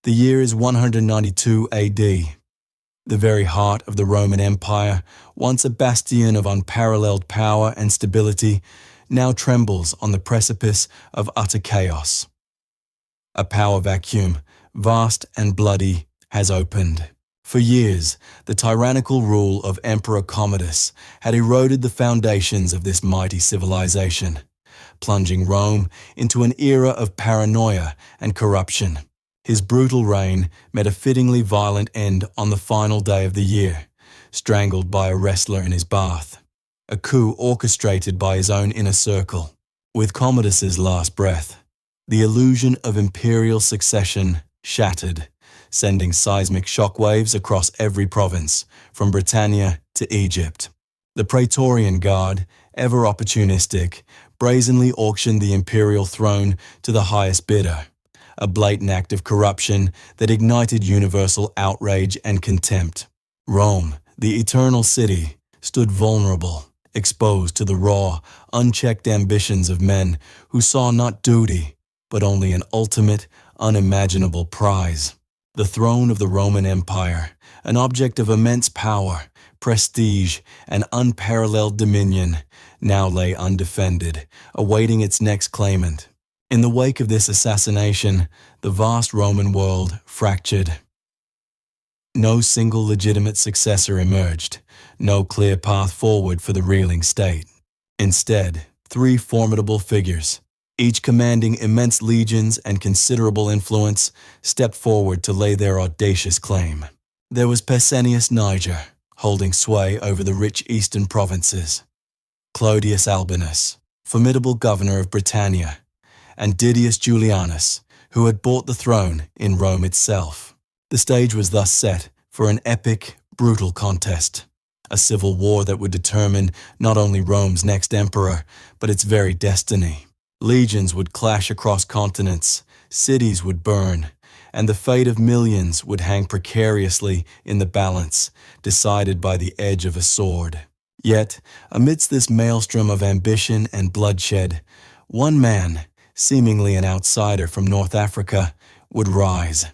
The year is 192 AD. The very heart of the Roman Empire, once a bastion of unparalleled power and stability, now trembles on the precipice of utter chaos. A power vacuum, vast and bloody, has opened. For years, the tyrannical rule of Emperor Commodus had eroded the foundations of this mighty civilization, plunging Rome into an era of paranoia and corruption. His brutal reign met a fittingly violent end on the final day of the year, strangled by a wrestler in his bath, a coup orchestrated by his own inner circle. With Commodus's last breath, the illusion of imperial succession shattered, sending seismic shockwaves across every province, from Britannia to Egypt. The Praetorian Guard, ever opportunistic, brazenly auctioned the imperial throne to the highest bidder, a blatant act of corruption that ignited universal outrage and contempt. Rome, the eternal city, stood vulnerable, exposed to the raw, unchecked ambitions of men who saw not duty, but only an ultimate, unimaginable prize. The throne of the Roman Empire, an object of immense power, prestige, and unparalleled dominion, now lay undefended, awaiting its next claimant. In the wake of this assassination, the vast Roman world fractured. No single legitimate successor emerged, no clear path forward for the reeling state. Instead, three formidable figures, each commanding immense legions and considerable influence, stepped forward to lay their audacious claim. There was Pescennius Niger, holding sway over the rich eastern provinces, Clodius Albinus, formidable governor of Britannia, and Didius Julianus, who had bought the throne in Rome itself. The stage was thus set for an epic, brutal contest, a civil war that would determine not only Rome's next emperor, but its very destiny. Legions would clash across continents, cities would burn, and the fate of millions would hang precariously in the balance, decided by the edge of a sword. Yet, amidst this maelstrom of ambition and bloodshed, one man, seemingly an outsider from North Africa, would rise.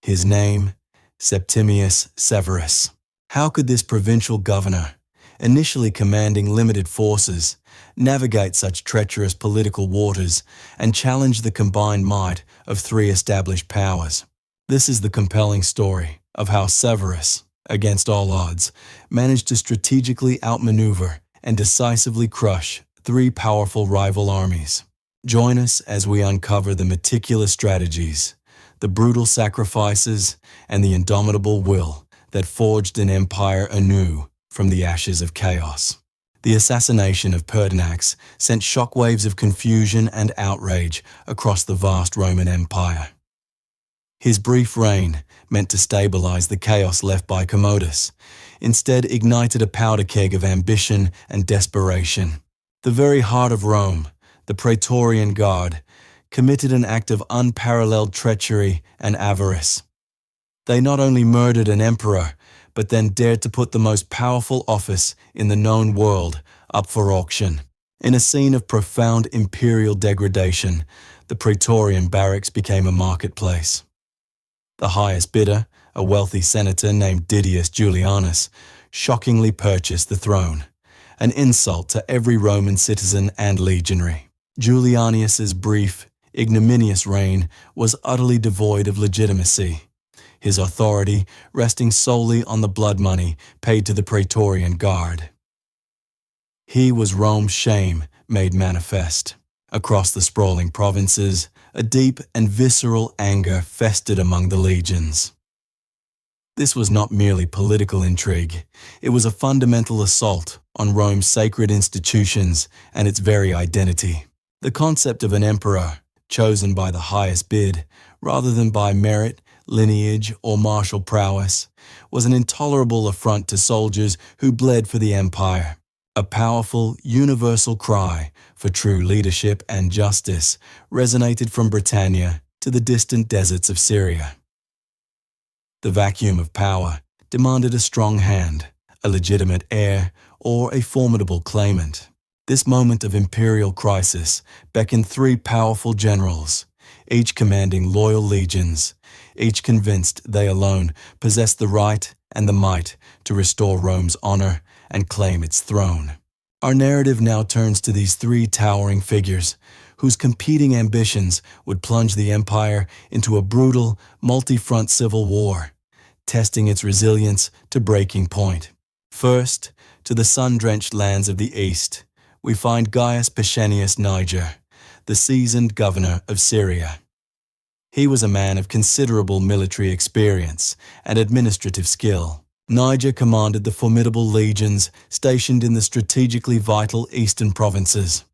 His name, Septimius Severus. How could this provincial governor, initially commanding limited forces, navigate such treacherous political waters and challenge the combined might of three established powers? This is the compelling story of how Severus, against all odds, managed to strategically outmaneuver and decisively crush three powerful rival armies. Join us as we uncover the meticulous strategies, the brutal sacrifices, and the indomitable will that forged an empire anew from the ashes of chaos. The assassination of Pertinax sent shockwaves of confusion and outrage across the vast Roman Empire. His brief reign, meant to stabilize the chaos left by Commodus, instead ignited a powder keg of ambition and desperation. The very heart of Rome, the Praetorian Guard, committed an act of unparalleled treachery and avarice. They not only murdered an emperor, but then dared to put the most powerful office in the known world up for auction. In a scene of profound imperial degradation, the Praetorian barracks became a marketplace. The highest bidder, a wealthy senator named Didius Julianus, shockingly purchased the throne, an insult to every Roman citizen and legionary. Julianus's brief, ignominious reign was utterly devoid of legitimacy, his authority resting solely on the blood money paid to the Praetorian Guard. He was Rome's shame made manifest. Across the sprawling provinces, a deep and visceral anger festered among the legions. This was not merely political intrigue, it was a fundamental assault on Rome's sacred institutions and its very identity. The concept of an emperor, chosen by the highest bid, rather than by merit, lineage, or martial prowess, was an intolerable affront to soldiers who bled for the empire. A powerful, universal cry for true leadership and justice resonated from Britannia to the distant deserts of Syria. The vacuum of power demanded a strong hand, a legitimate heir, or a formidable claimant. This moment of imperial crisis beckoned three powerful generals, each commanding loyal legions, each convinced they alone possessed the right and the might to restore Rome's honor and claim its throne. Our narrative now turns to these three towering figures, whose competing ambitions would plunge the empire into a brutal, multi-front civil war, testing its resilience to breaking point. First, to the sun-drenched lands of the east, we find Gaius Pescennius Niger, the seasoned governor of Syria. He was a man of considerable military experience and administrative skill. Niger commanded the formidable legions stationed in the strategically vital eastern provinces.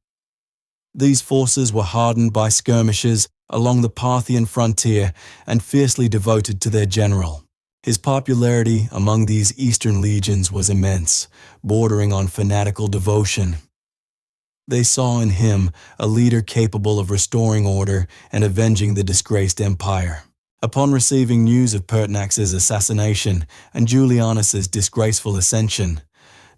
These forces were hardened by skirmishes along the Parthian frontier and fiercely devoted to their general. His popularity among these eastern legions was immense, bordering on fanatical devotion. They saw in him a leader capable of restoring order and avenging the disgraced empire. Upon receiving news of Pertinax's assassination and Julianus's disgraceful ascension,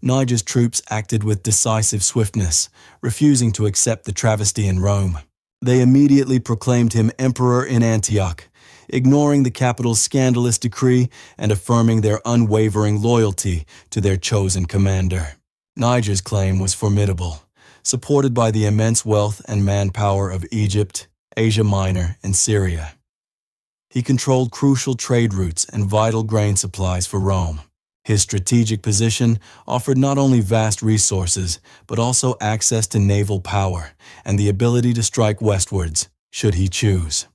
Niger's troops acted with decisive swiftness, refusing to accept the travesty in Rome. They immediately proclaimed him emperor in Antioch, ignoring the capital's scandalous decree and affirming their unwavering loyalty to their chosen commander. Niger's claim was formidable, supported by the immense wealth and manpower of Egypt, Asia Minor, and Syria. He controlled crucial trade routes and vital grain supplies for Rome. His strategic position offered not only vast resources, but also access to naval power and the ability to strike westwards, should he choose.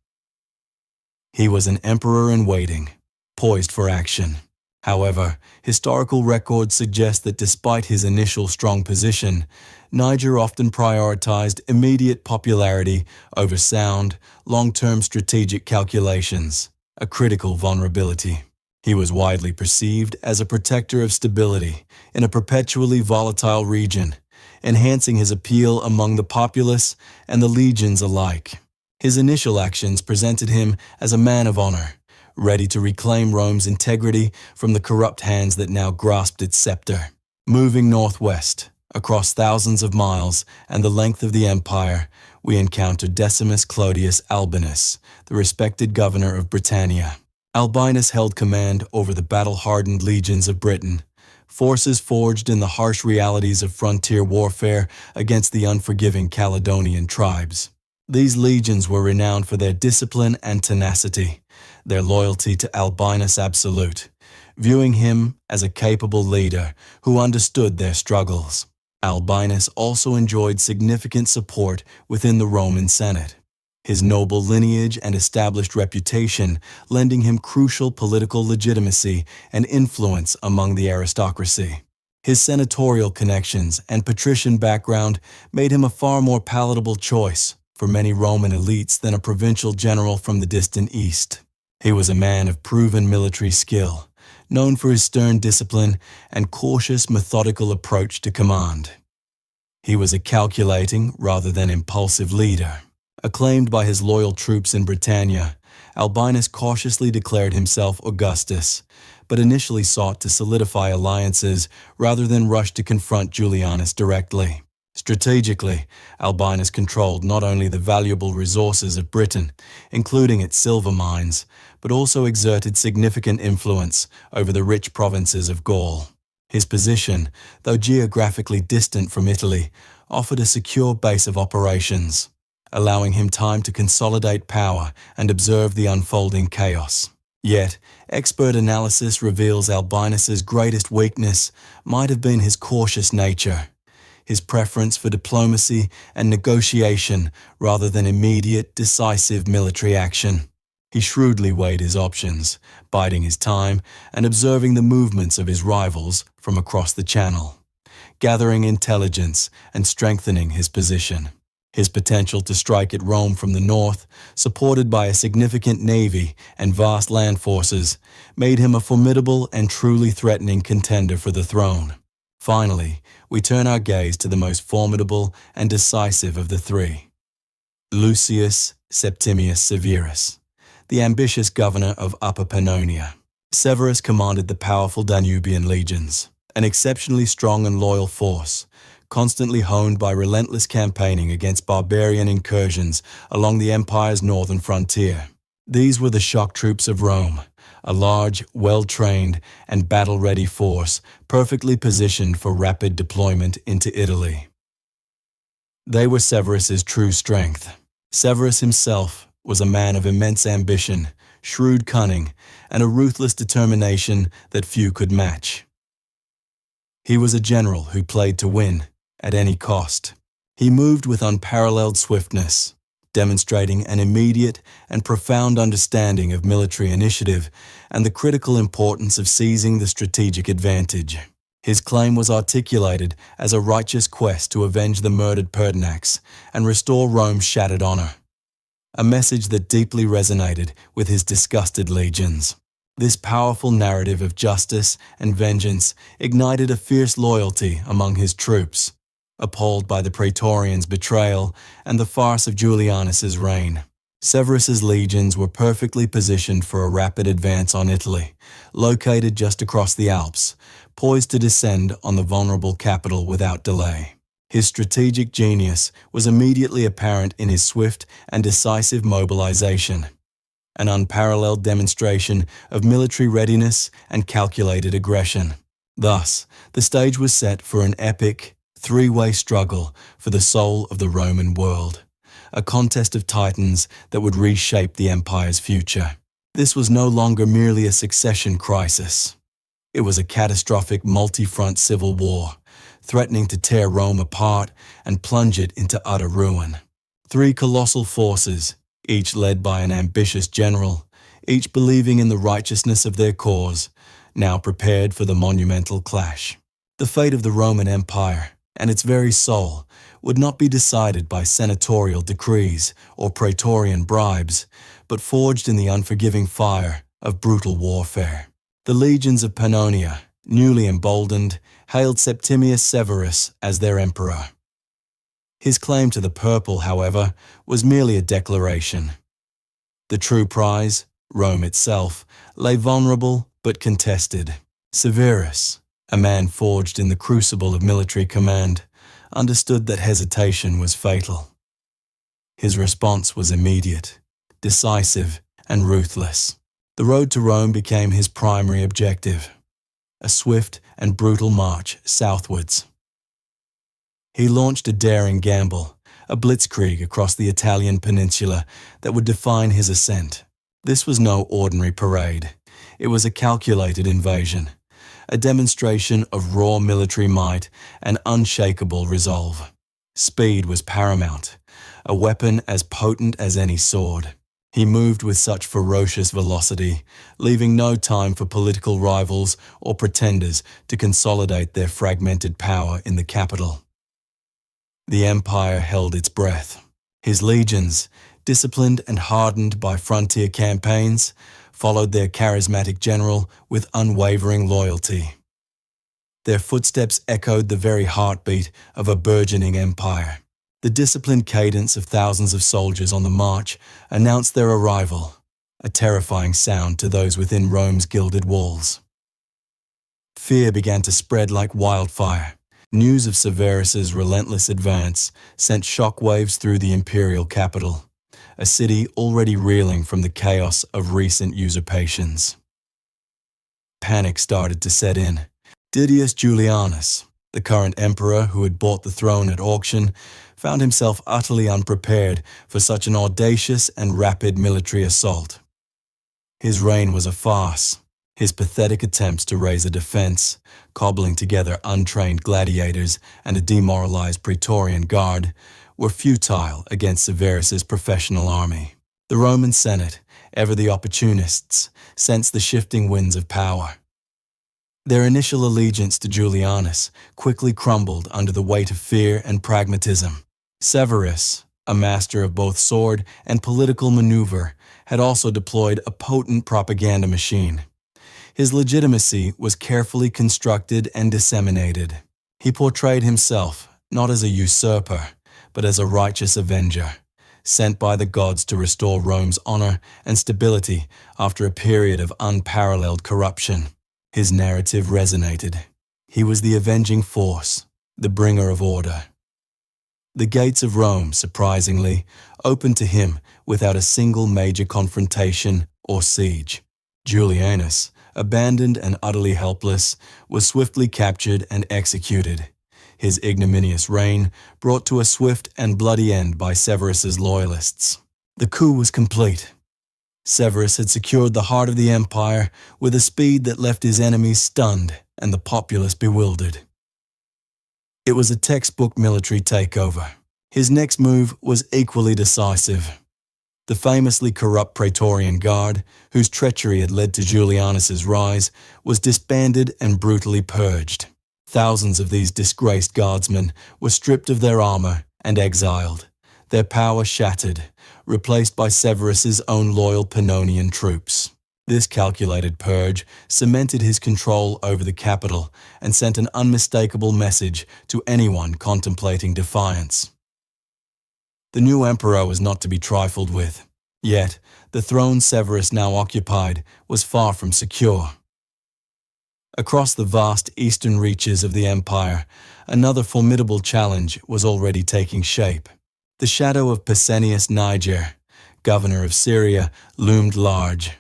He was an emperor in waiting, poised for action. However, historical records suggest that despite his initial strong position, Niger often prioritized immediate popularity over sound, long-term strategic calculations, a critical vulnerability. He was widely perceived as a protector of stability in a perpetually volatile region, enhancing his appeal among the populace and the legions alike. His initial actions presented him as a man of honor, ready to reclaim Rome's integrity from the corrupt hands that now grasped its scepter. Moving northwest, across thousands of miles and the length of the empire, we encounter Decimus Clodius Albinus, the respected governor of Britannia. Albinus held command over the battle-hardened legions of Britain, forces forged in the harsh realities of frontier warfare against the unforgiving Caledonian tribes. These legions were renowned for their discipline and tenacity, their loyalty to Albinus Absolute, viewing him as a capable leader who understood their struggles. Albinus also enjoyed significant support within the Roman Senate, his noble lineage and established reputation lending him crucial political legitimacy and influence among the aristocracy. His senatorial connections and patrician background made him a far more palatable choice for many Roman elites than a provincial general from the distant east. He was a man of proven military skill, known for his stern discipline and cautious, methodical approach to command. He was a calculating rather than impulsive leader. Acclaimed by his loyal troops in Britannia, Albinus cautiously declared himself Augustus, but initially sought to solidify alliances rather than rush to confront Julianus directly. Strategically, Albinus controlled not only the valuable resources of Britain, including its silver mines, but also exerted significant influence over the rich provinces of Gaul. His position, though geographically distant from Italy, offered a secure base of operations, allowing him time to consolidate power and observe the unfolding chaos. Yet, expert analysis reveals Albinus's greatest weakness might have been his cautious nature, his preference for diplomacy and negotiation rather than immediate, decisive military action. He shrewdly weighed his options, biding his time and observing the movements of his rivals from across the Channel, gathering intelligence and strengthening his position. His potential to strike at Rome from the north, supported by a significant navy and vast land forces, made him a formidable and truly threatening contender for the throne. Finally, we turn our gaze to the most formidable and decisive of the three, Lucius Septimius Severus, the ambitious governor of Upper Pannonia. Severus commanded the powerful Danubian legions, an exceptionally strong and loyal force, constantly honed by relentless campaigning against barbarian incursions along the empire's northern frontier. These were the shock troops of Rome, a large, well-trained, and battle-ready force perfectly positioned for rapid deployment into Italy. They were Severus's true strength. Severus himself was a man of immense ambition, shrewd cunning, and a ruthless determination that few could match. He was a general who played to win, at any cost. He moved with unparalleled swiftness, demonstrating an immediate and profound understanding of military initiative and the critical importance of seizing the strategic advantage. His claim was articulated as a righteous quest to avenge the murdered Pertinax and restore Rome's shattered honor, a message that deeply resonated with his disgusted legions. This powerful narrative of justice and vengeance ignited a fierce loyalty among his troops, appalled by the Praetorians' betrayal and the farce of Julianus's reign. Severus's legions were perfectly positioned for a rapid advance on Italy, located just across the Alps, poised to descend on the vulnerable capital without delay. His strategic genius was immediately apparent in his swift and decisive mobilization, an unparalleled demonstration of military readiness and calculated aggression. Thus, the stage was set for an epic, three-way struggle for the soul of the Roman world, a contest of titans that would reshape the empire's future. This was no longer merely a succession crisis. It was a catastrophic multi-front civil war, threatening to tear Rome apart and plunge it into utter ruin. Three colossal forces, each led by an ambitious general, each believing in the righteousness of their cause, now prepared for the monumental clash. The fate of the Roman Empire and its very soul would not be decided by senatorial decrees or Praetorian bribes, but forged in the unforgiving fire of brutal warfare. The legions of Pannonia, newly emboldened, hailed Septimius Severus as their emperor. His claim to the purple, however, was merely a declaration. The true prize, Rome itself, lay vulnerable but contested. Severus, a man forged in the crucible of military command, understood that hesitation was fatal. His response was immediate, decisive, and ruthless. The road to Rome became his primary objective, a swift and brutal march southwards. He launched a daring gamble, a blitzkrieg across the Italian peninsula that would define his ascent. This was no ordinary parade. It was a calculated invasion, a demonstration of raw military might and unshakable resolve. Speed was paramount, a weapon as potent as any sword. He moved with such ferocious velocity, leaving no time for political rivals or pretenders to consolidate their fragmented power in the capital. The empire held its breath. His legions, disciplined and hardened by frontier campaigns, followed their charismatic general with unwavering loyalty. Their footsteps echoed the very heartbeat of a burgeoning empire. The disciplined cadence of thousands of soldiers on the march announced their arrival, a terrifying sound to those within Rome's gilded walls. Fear began to spread like wildfire. News of Severus's relentless advance sent shockwaves through the imperial capital, a city already reeling from the chaos of recent usurpations. Panic started to set in. Didius Julianus, the current emperor who had bought the throne at auction, found himself utterly unprepared for such an audacious and rapid military assault. His reign was a farce. His pathetic attempts to raise a defense, cobbling together untrained gladiators and a demoralized Praetorian Guard, were futile against Severus's professional army. The Roman Senate, ever the opportunists, sensed the shifting winds of power. Their initial allegiance to Julianus quickly crumbled under the weight of fear and pragmatism. Severus, a master of both sword and political maneuver, had also deployed a potent propaganda machine. His legitimacy was carefully constructed and disseminated. He portrayed himself not as a usurper, but as a righteous avenger, sent by the gods to restore Rome's honor and stability after a period of unparalleled corruption. His narrative resonated. He was the avenging force, the bringer of order. The gates of Rome, surprisingly, opened to him without a single major confrontation or siege. Julianus, abandoned and utterly helpless, was swiftly captured and executed. His ignominious reign brought to a swift and bloody end by Severus's loyalists. The coup was complete. Severus had secured the heart of the empire with a speed that left his enemies stunned and the populace bewildered. It was a textbook military takeover. His next move was equally decisive. The famously corrupt Praetorian Guard, whose treachery had led to Julianus's rise, was disbanded and brutally purged. Thousands of these disgraced guardsmen were stripped of their armor and exiled, their power shattered, replaced by Severus's own loyal Pannonian troops. This calculated purge cemented his control over the capital and sent an unmistakable message to anyone contemplating defiance. The new emperor was not to be trifled with, yet the throne Severus now occupied was far from secure. Across the vast eastern reaches of the empire, another formidable challenge was already taking shape. The shadow of Pescennius Niger, governor of Syria, loomed large.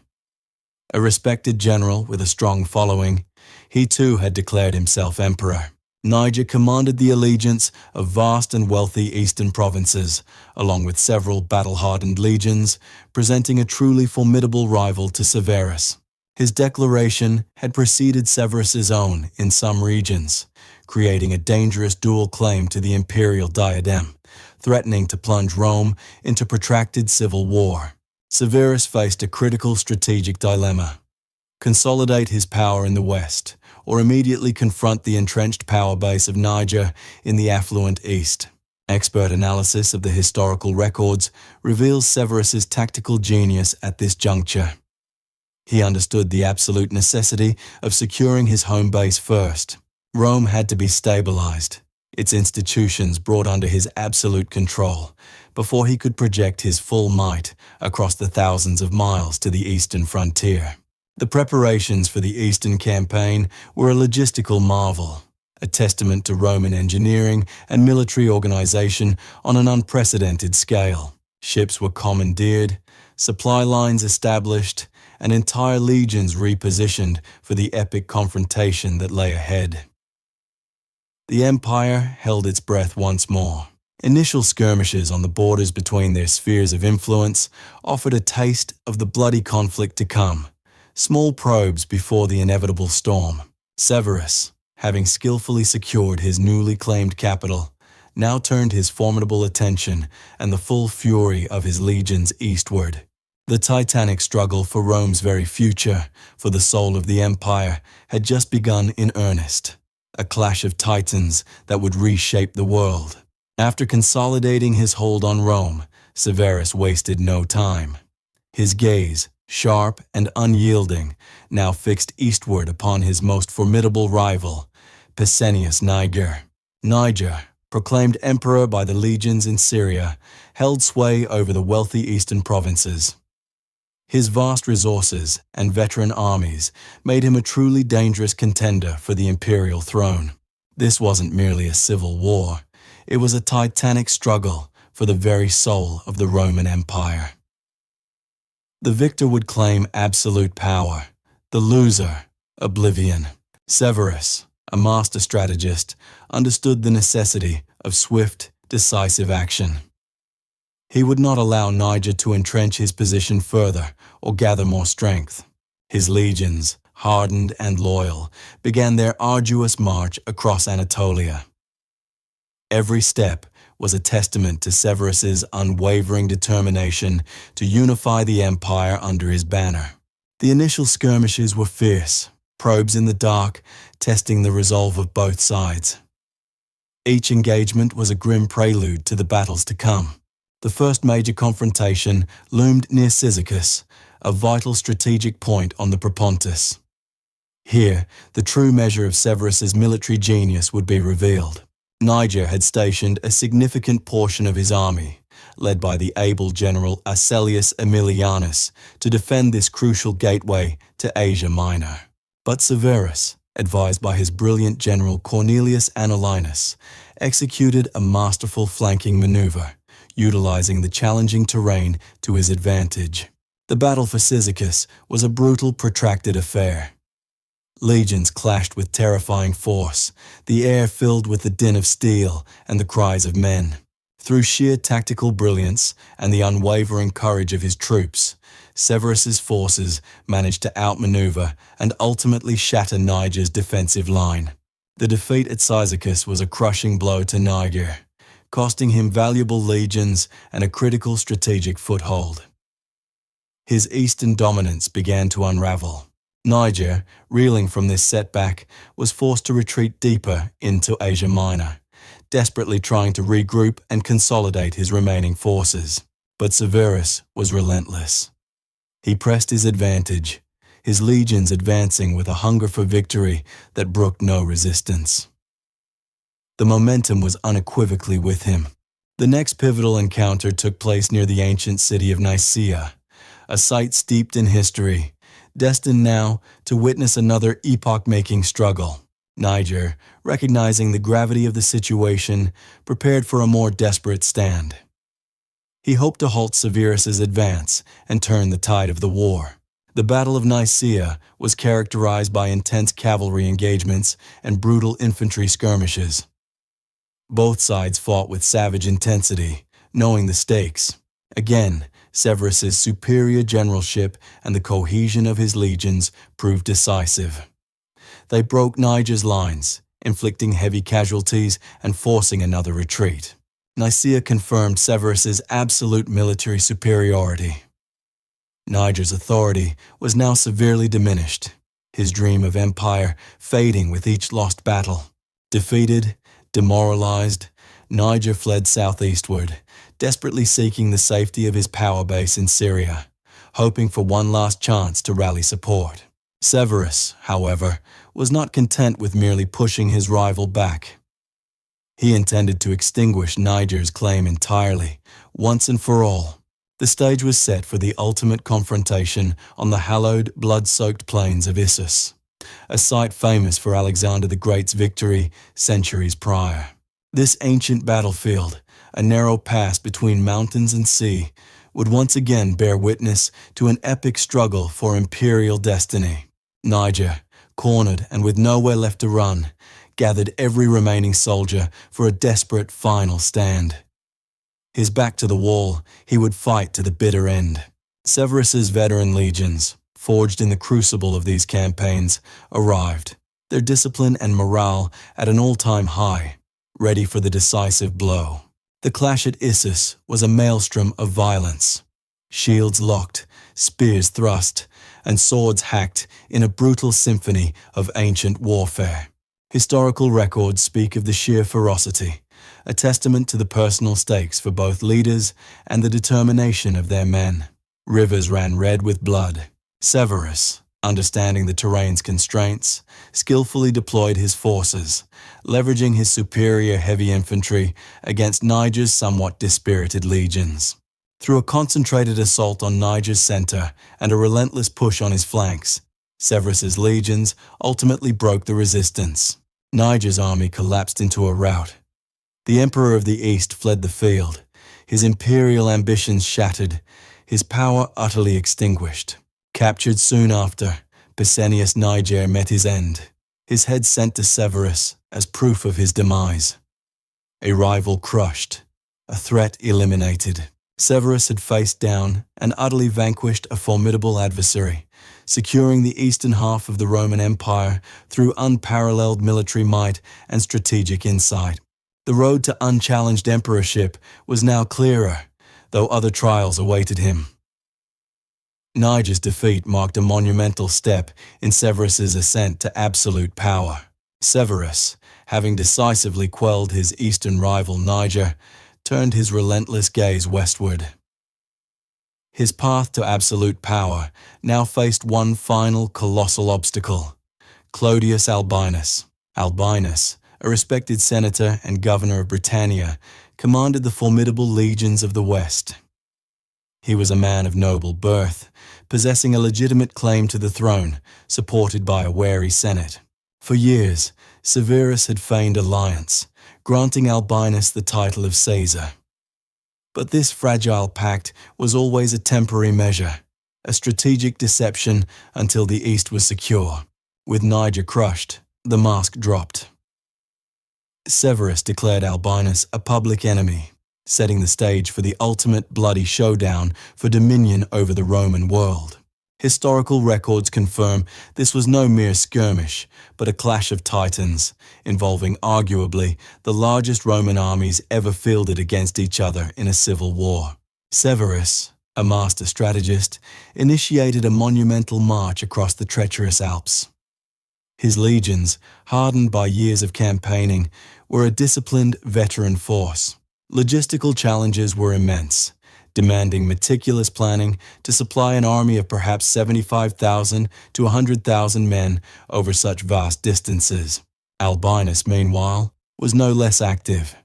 A respected general with a strong following, he too had declared himself emperor. Niger commanded the allegiance of vast and wealthy eastern provinces, along with several battle-hardened legions, presenting a truly formidable rival to Severus. His declaration had preceded Severus's own in some regions, creating a dangerous dual claim to the imperial diadem, threatening to plunge Rome into protracted civil war. Severus faced a critical strategic dilemma: consolidate his power in the west, or immediately confront the entrenched power base of Niger in the affluent east. Expert analysis of the historical records reveals Severus's tactical genius at this juncture. He understood the absolute necessity of securing his home base first. Rome had to be stabilized, its institutions brought under his absolute control, before he could project his full might across the thousands of miles to the eastern frontier. The preparations for the Eastern Campaign were a logistical marvel, a testament to Roman engineering and military organization on an unprecedented scale. Ships were commandeered, supply lines established, and entire legions repositioned for the epic confrontation that lay ahead. The empire held its breath once more. Initial skirmishes on the borders between their spheres of influence offered a taste of the bloody conflict to come. Small probes before the inevitable storm. Severus, having skillfully secured his newly claimed capital, now turned his formidable attention and the full fury of his legions eastward. The titanic struggle for Rome's very future, for the soul of the empire, had just begun in earnest. A clash of titans that would reshape the world. After consolidating his hold on Rome, Severus wasted no time. His gaze, sharp and unyielding, now fixed eastward upon his most formidable rival, Pescennius Niger. Niger, proclaimed emperor by the legions in Syria, held sway over the wealthy eastern provinces. His vast resources and veteran armies made him a truly dangerous contender for the imperial throne. This wasn't merely a civil war, it was a titanic struggle for the very soul of the Roman Empire. The victor would claim absolute power, the loser, oblivion. Severus, a master strategist, understood the necessity of swift, decisive action. He would not allow Niger to entrench his position further or gather more strength. His legions, hardened and loyal, began their arduous march across Anatolia. Every step was a testament to Severus's unwavering determination to unify the empire under his banner. The initial skirmishes were fierce, probes in the dark, testing the resolve of both sides. Each engagement was a grim prelude to the battles to come. The first major confrontation loomed near Cyzicus, a vital strategic point on the Propontis. Here, the true measure of Severus's military genius would be revealed. Niger had stationed a significant portion of his army, led by the able general Asellius Aemilianus, to defend this crucial gateway to Asia Minor. But Severus, advised by his brilliant general Cornelius Anolinus, executed a masterful flanking maneuver, utilizing the challenging terrain to his advantage. The battle for Cyzicus was a brutal, protracted affair. Legions clashed with terrifying force, the air filled with the din of steel and the cries of men. Through sheer tactical brilliance and the unwavering courage of his troops, Severus's forces managed to outmaneuver and ultimately shatter Niger's defensive line. The defeat at Cyzicus was a crushing blow to Niger, costing him valuable legions and a critical strategic foothold. His eastern dominance began to unravel. Niger, reeling from this setback, was forced to retreat deeper into Asia Minor, desperately trying to regroup and consolidate his remaining forces. But Severus was relentless. He pressed his advantage, his legions advancing with a hunger for victory that brooked no resistance. The momentum was unequivocally with him. The next pivotal encounter took place near the ancient city of Nicaea, a site steeped in history, destined now to witness another epoch-making struggle. Niger, recognizing the gravity of the situation, prepared for a more desperate stand. He hoped to halt Severus's advance and turn the tide of the war. The Battle of Nicaea was characterized by intense cavalry engagements and brutal infantry skirmishes. Both sides fought with savage intensity, knowing the stakes. Again, Severus's superior generalship and the cohesion of his legions proved decisive. They broke Niger's lines, inflicting heavy casualties and forcing another retreat. Nicaea confirmed Severus's absolute military superiority. Niger's authority was now severely diminished, his dream of empire fading with each lost battle. Defeated, demoralized, Niger fled southeastward, desperately seeking the safety of his power base in Syria, hoping for one last chance to rally support. Severus, however, was not content with merely pushing his rival back. He intended to extinguish Niger's claim entirely, once and for all. The stage was set for the ultimate confrontation on the hallowed, blood-soaked plains of Issus, a site famous for Alexander the Great's victory centuries prior. This ancient battlefield, a narrow pass between mountains and sea, would once again bear witness to an epic struggle for imperial destiny. Niger, cornered and with nowhere left to run, gathered every remaining soldier for a desperate final stand. His back to the wall, he would fight to the bitter end. Severus's veteran legions, forged in the crucible of these campaigns, arrived, their discipline and morale at an all-time high, ready for the decisive blow. The clash at Issus was a maelstrom of violence. Shields locked, spears thrust, and swords hacked in a brutal symphony of ancient warfare. Historical records speak of the sheer ferocity, a testament to the personal stakes for both leaders and the determination of their men. Rivers ran red with blood. Severus, understanding the terrain's constraints, skillfully deployed his forces, leveraging his superior heavy infantry against Niger's somewhat dispirited legions. Through a concentrated assault on Niger's center and a relentless push on his flanks, Severus's legions ultimately broke the resistance. Niger's army collapsed into a rout. The Emperor of the East fled the field, his imperial ambitions shattered, his power utterly extinguished. Captured soon after, Pescennius Niger met his end, his head sent to Severus as proof of his demise. A rival crushed, a threat eliminated. Severus had faced down and utterly vanquished a formidable adversary, securing the eastern half of the Roman Empire through unparalleled military might and strategic insight. The road to unchallenged emperorship was now clearer, though other trials awaited him. Niger's defeat marked a monumental step in Severus's ascent to absolute power. Severus, having decisively quelled his eastern rival Niger, turned his relentless gaze westward. His path to absolute power now faced one final colossal obstacle: Clodius Albinus. Albinus, a respected senator and governor of Britannia, commanded the formidable legions of the West. He was a man of noble birth, possessing a legitimate claim to the throne, supported by a wary Senate. For years, Severus had feigned alliance, granting Albinus the title of Caesar. But this fragile pact was always a temporary measure, a strategic deception until the East was secure. With Niger crushed, the mask dropped. Severus declared Albinus a public enemy, setting the stage for the ultimate bloody showdown for dominion over the Roman world. Historical records confirm this was no mere skirmish, but a clash of titans, involving arguably the largest Roman armies ever fielded against each other in a civil war. Severus, a master strategist, initiated a monumental march across the treacherous Alps. His legions, hardened by years of campaigning, were a disciplined veteran force. Logistical challenges were immense, demanding meticulous planning to supply an army of perhaps 75,000 to 100,000 men over such vast distances. Albinus, meanwhile, was no less active.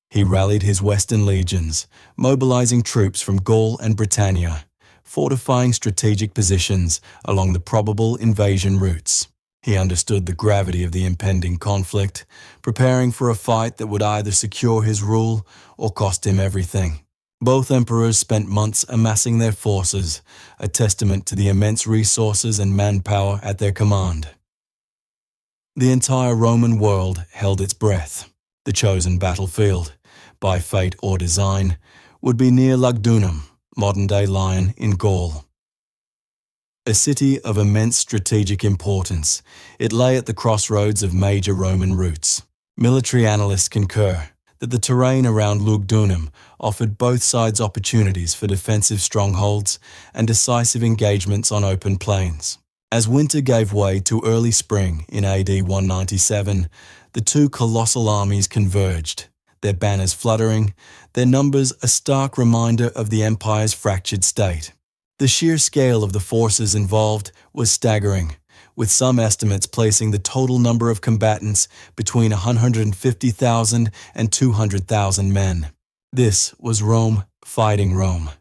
He rallied his western legions, mobilizing troops from Gaul and Britannia, fortifying strategic positions along the probable invasion routes. He understood the gravity of the impending conflict, preparing for a fight that would either secure his rule or cost him everything. Both emperors spent months amassing their forces, a testament to the immense resources and manpower at their command. The entire Roman world held its breath. The chosen battlefield, by fate or design, would be near Lugdunum, modern-day Lyon in Gaul. A city of immense strategic importance, it lay at the crossroads of major Roman routes. Military analysts concur that the terrain around Lugdunum offered both sides opportunities for defensive strongholds and decisive engagements on open plains. As winter gave way to early spring in AD 197, the two colossal armies converged, their banners fluttering, their numbers a stark reminder of the empire's fractured state. The sheer scale of the forces involved was staggering, with some estimates placing the total number of combatants between 150,000 and 200,000 men. This was Rome fighting Rome,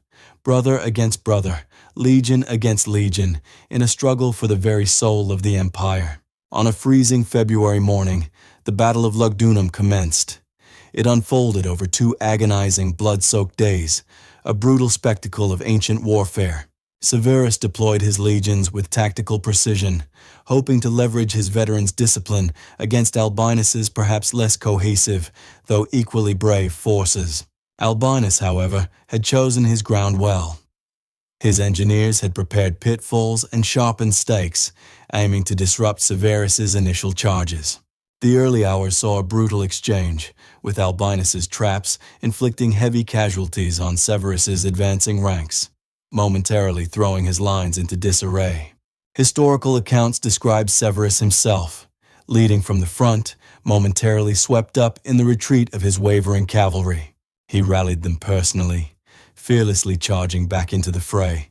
brother against brother, legion against legion, in a struggle for the very soul of the empire. On a freezing February morning, the Battle of Lugdunum commenced. It unfolded over 2 agonizing, blood-soaked days, a brutal spectacle of ancient warfare. Severus deployed his legions with tactical precision, hoping to leverage his veterans' discipline against Albinus's perhaps less cohesive, though equally brave forces. Albinus, however, had chosen his ground well. His engineers had prepared pitfalls and sharpened stakes, aiming to disrupt Severus's initial charges. The early hours saw a brutal exchange, with Albinus's traps inflicting heavy casualties on Severus's advancing ranks, momentarily throwing his lines into disarray. Historical accounts describe Severus himself, leading from the front, momentarily swept up in the retreat of his wavering cavalry. He rallied them personally, fearlessly charging back into the fray,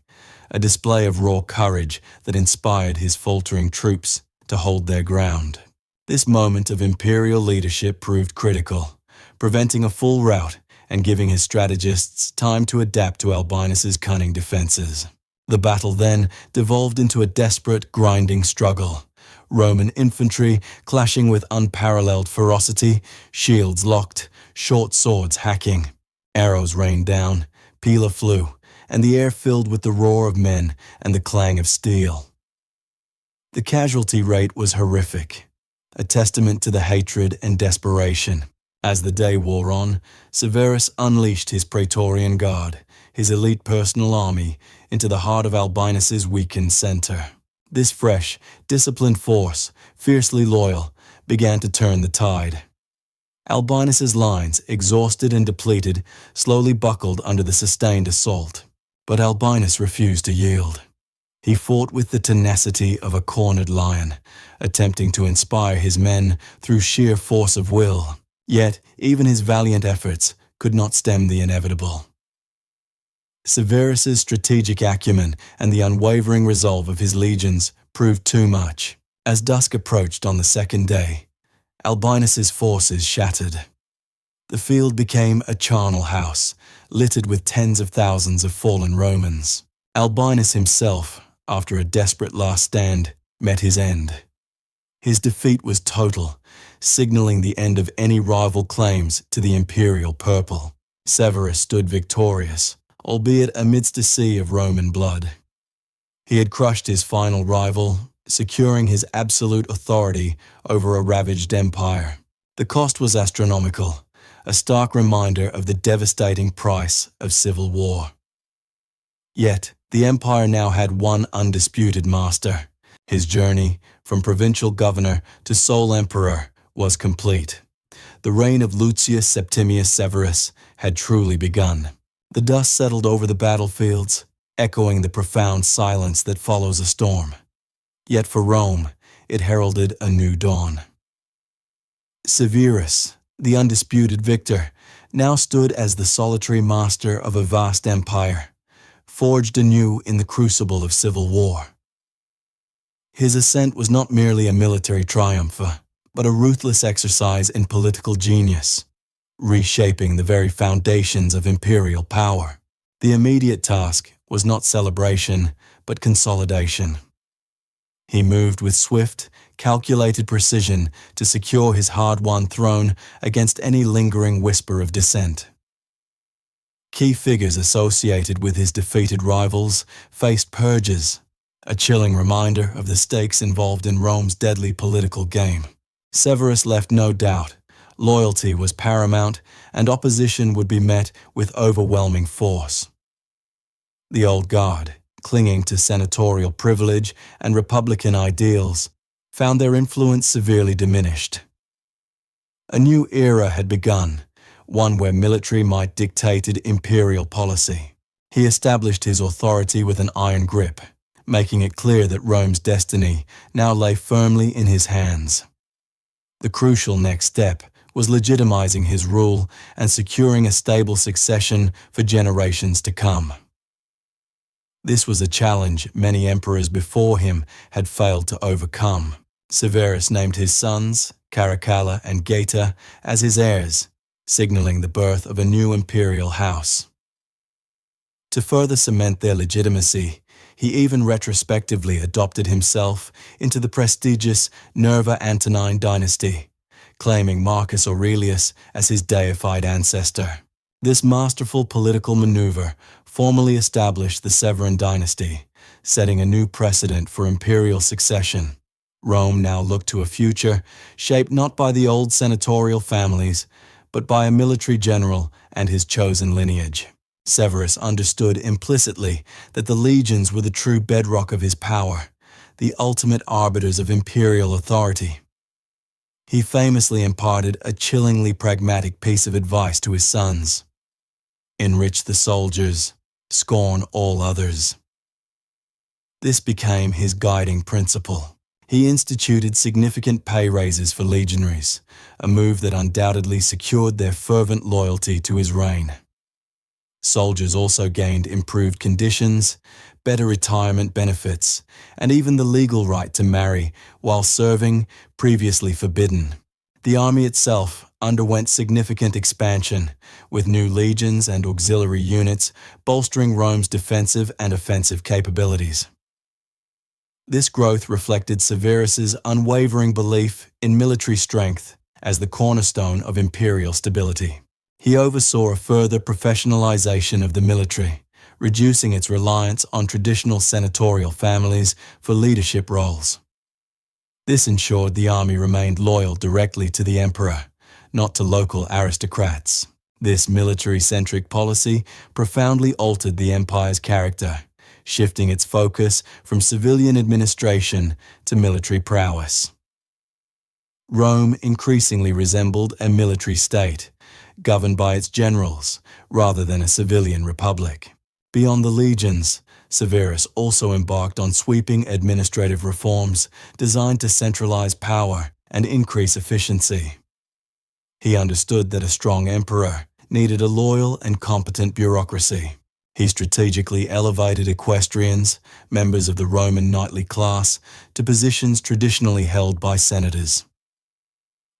a display of raw courage that inspired his faltering troops to hold their ground. This moment of imperial leadership proved critical, preventing a full rout and giving his strategists time to adapt to Albinus's cunning defenses. The battle then devolved into a desperate, grinding struggle. Roman infantry clashing with unparalleled ferocity, shields locked, short swords hacking. Arrows rained down, pila flew, and the air filled with the roar of men and the clang of steel. The casualty rate was horrific, a testament to the hatred and desperation. As the day wore on, Severus unleashed his Praetorian Guard, his elite personal army, into the heart of Albinus's weakened center. This fresh, disciplined force, fiercely loyal, began to turn the tide. Albinus's lines, exhausted and depleted, slowly buckled under the sustained assault. But Albinus refused to yield. He fought with the tenacity of a cornered lion, attempting to inspire his men through sheer force of will. Yet, even his valiant efforts could not stem the inevitable. Severus's strategic acumen and the unwavering resolve of his legions proved too much. As dusk approached on the second day, Albinus's forces shattered. The field became a charnel house, littered with tens of thousands of fallen Romans. Albinus himself, after a desperate last stand, met his end. His defeat was total, signaling the end of any rival claims to the imperial purple. Severus stood victorious, albeit amidst a sea of Roman blood. He had crushed his final rival, securing his absolute authority over a ravaged empire. The cost was astronomical, a stark reminder of the devastating price of civil war. Yet, the empire now had one undisputed master. His journey, from provincial governor to sole emperor, was complete. The reign of Lucius Septimius Severus had truly begun. The dust settled over the battlefields, echoing the profound silence that follows a storm. Yet for Rome, it heralded a new dawn. Severus, the undisputed victor, now stood as the solitary master of a vast empire, forged anew in the crucible of civil war. His ascent was not merely a military triumph, but a ruthless exercise in political genius, reshaping the very foundations of imperial power. The immediate task was not celebration, but consolidation. He moved with swift, calculated precision to secure his hard-won throne against any lingering whisper of dissent. Key figures associated with his defeated rivals faced purges, a chilling reminder of the stakes involved in Rome's deadly political game. Severus left no doubt. Loyalty was paramount, and opposition would be met with overwhelming force. The old guard, clinging to senatorial privilege and republican ideals, found their influence severely diminished. A new era had begun, one where military might dictate imperial policy. He established his authority with an iron grip, making it clear that Rome's destiny now lay firmly in his hands. The crucial next step was legitimizing his rule and securing a stable succession for generations to come. This was a challenge many emperors before him had failed to overcome. Severus named his sons, Caracalla and Geta, as his heirs, signaling the birth of a new imperial house. To further cement their legitimacy, he even retrospectively adopted himself into the prestigious Nerva Antonine dynasty, claiming Marcus Aurelius as his deified ancestor. This masterful political maneuver formally established the Severan dynasty, setting a new precedent for imperial succession. Rome now looked to a future shaped not by the old senatorial families, but by a military general and his chosen lineage. Severus understood implicitly that the legions were the true bedrock of his power, the ultimate arbiters of imperial authority. He famously imparted a chillingly pragmatic piece of advice to his sons: enrich the soldiers, scorn all others. This became his guiding principle. He instituted significant pay raises for legionaries, a move that undoubtedly secured their fervent loyalty to his reign. Soldiers also gained improved conditions, better retirement benefits, and even the legal right to marry while serving, previously forbidden. The army itself underwent significant expansion, with new legions and auxiliary units bolstering Rome's defensive and offensive capabilities. This growth reflected Severus's unwavering belief in military strength as the cornerstone of imperial stability. He oversaw a further professionalization of the military, reducing its reliance on traditional senatorial families for leadership roles. This ensured the army remained loyal directly to the emperor, not to local aristocrats. This military-centric policy profoundly altered the empire's character, shifting its focus from civilian administration to military prowess. Rome increasingly resembled a military state, governed by its generals, rather than a civilian republic. Beyond the legions, Severus also embarked on sweeping administrative reforms designed to centralize power and increase efficiency. He understood that a strong emperor needed a loyal and competent bureaucracy. He strategically elevated equestrians, members of the Roman knightly class, to positions traditionally held by senators.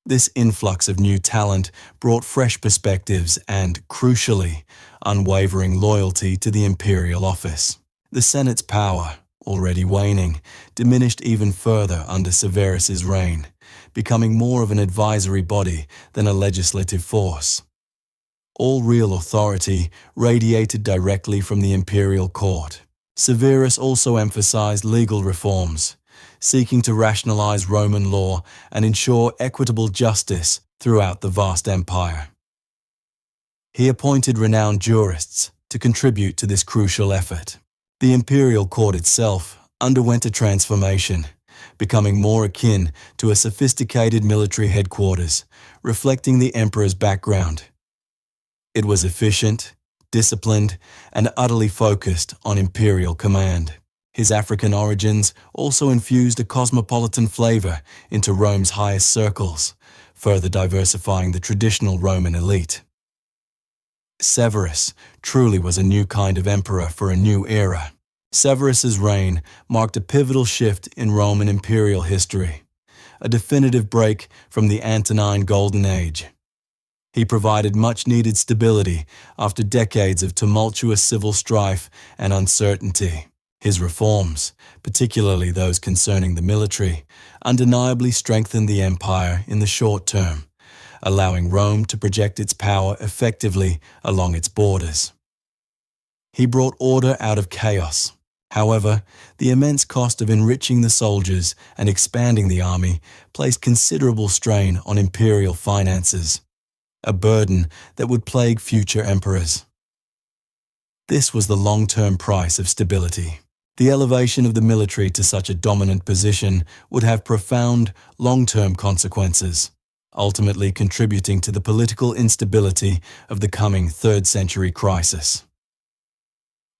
This influx of new talent brought fresh perspectives and, crucially, unwavering loyalty to the imperial office. The Senate's power, already waning, diminished even further under Severus's reign, becoming more of an advisory body than a legislative force. All real authority radiated directly from the imperial court. Severus also emphasized legal reforms, seeking to rationalize Roman law and ensure equitable justice throughout the vast empire. He appointed renowned jurists to contribute to this crucial effort. The imperial court itself underwent a transformation, becoming more akin to a sophisticated military headquarters, reflecting the emperor's background. It was efficient, disciplined, and utterly focused on imperial command. His African origins also infused a cosmopolitan flavor into Rome's highest circles, further diversifying the traditional Roman elite. Severus truly was a new kind of emperor for a new era. Severus's reign marked a pivotal shift in Roman imperial history, a definitive break from the Antonine Golden Age. He provided much-needed stability after decades of tumultuous civil strife and uncertainty. His reforms, particularly those concerning the military, undeniably strengthened the empire in the short term, allowing Rome to project its power effectively along its borders. He brought order out of chaos. However, the immense cost of enriching the soldiers and expanding the army placed considerable strain on imperial finances, a burden that would plague future emperors. This was the long-term price of stability. The elevation of the military to such a dominant position would have profound, long-term consequences, ultimately contributing to the political instability of the coming 3rd century crisis.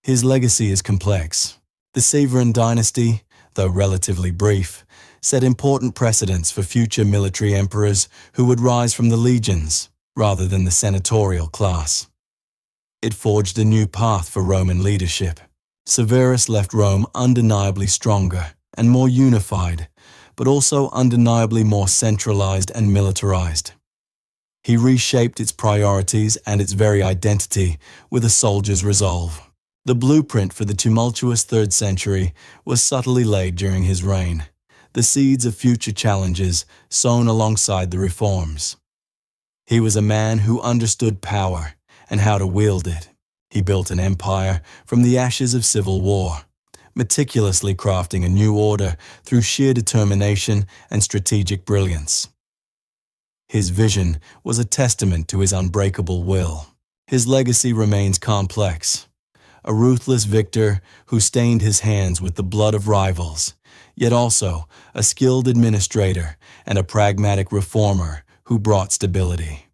His legacy is complex. The Severan dynasty, though relatively brief, set important precedents for future military emperors who would rise from the legions rather than the senatorial class. It forged a new path for Roman leadership. Severus left Rome undeniably stronger and more unified, but also undeniably more centralized and militarized. He reshaped its priorities and its very identity with a soldier's resolve. The blueprint for the tumultuous 3rd century was subtly laid during his reign, the seeds of future challenges sown alongside the reforms. He was a man who understood power and how to wield it. He built an empire from the ashes of civil war, meticulously crafting a new order through sheer determination and strategic brilliance. His vision was a testament to his unbreakable will. His legacy remains complex. A ruthless victor who stained his hands with the blood of rivals, yet also a skilled administrator and a pragmatic reformer who brought stability.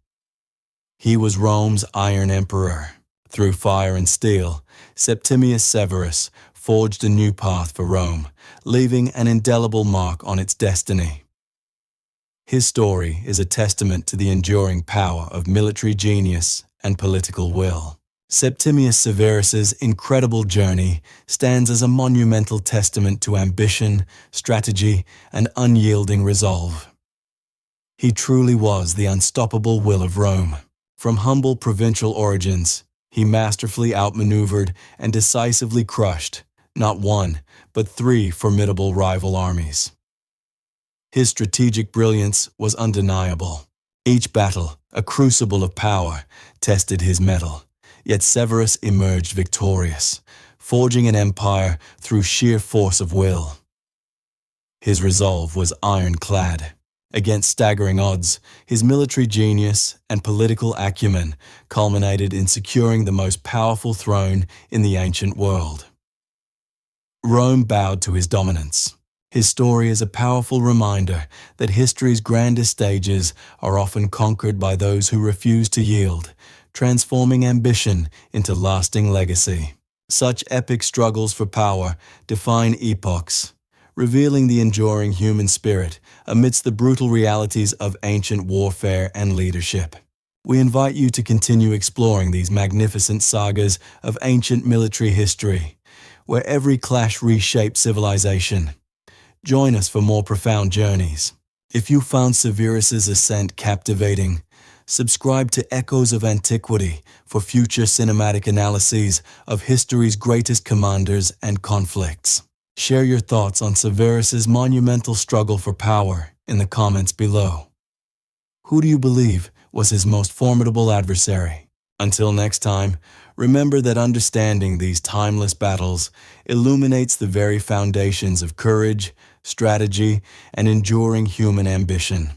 He was Rome's Iron Emperor. Through fire and steel, Septimius Severus forged a new path for Rome, leaving an indelible mark on its destiny. His story is a testament to the enduring power of military genius and political will. Septimius Severus's incredible journey stands as a monumental testament to ambition, strategy, and unyielding resolve. He truly was the unstoppable will of Rome. From humble provincial origins, he masterfully outmaneuvered and decisively crushed not one, but 3 formidable rival armies. His strategic brilliance was undeniable. Each battle, a crucible of power, tested his mettle. Yet Severus emerged victorious, forging an empire through sheer force of will. His resolve was ironclad. Against staggering odds, his military genius and political acumen culminated in securing the most powerful throne in the ancient world. Rome bowed to his dominance. His story is a powerful reminder that history's grandest stages are often conquered by those who refuse to yield, transforming ambition into lasting legacy. Such epic struggles for power define epochs, revealing the enduring human spirit amidst the brutal realities of ancient warfare and leadership. We invite you to continue exploring these magnificent sagas of ancient military history, where every clash reshaped civilization. Join us for more profound journeys. If you found Severus's ascent captivating, subscribe to Echoes of Antiquity for future cinematic analyses of history's greatest commanders and conflicts. Share your thoughts on Severus's monumental struggle for power in the comments below. Who do you believe was his most formidable adversary? Until next time, remember that understanding these timeless battles illuminates the very foundations of courage, strategy, and enduring human ambition.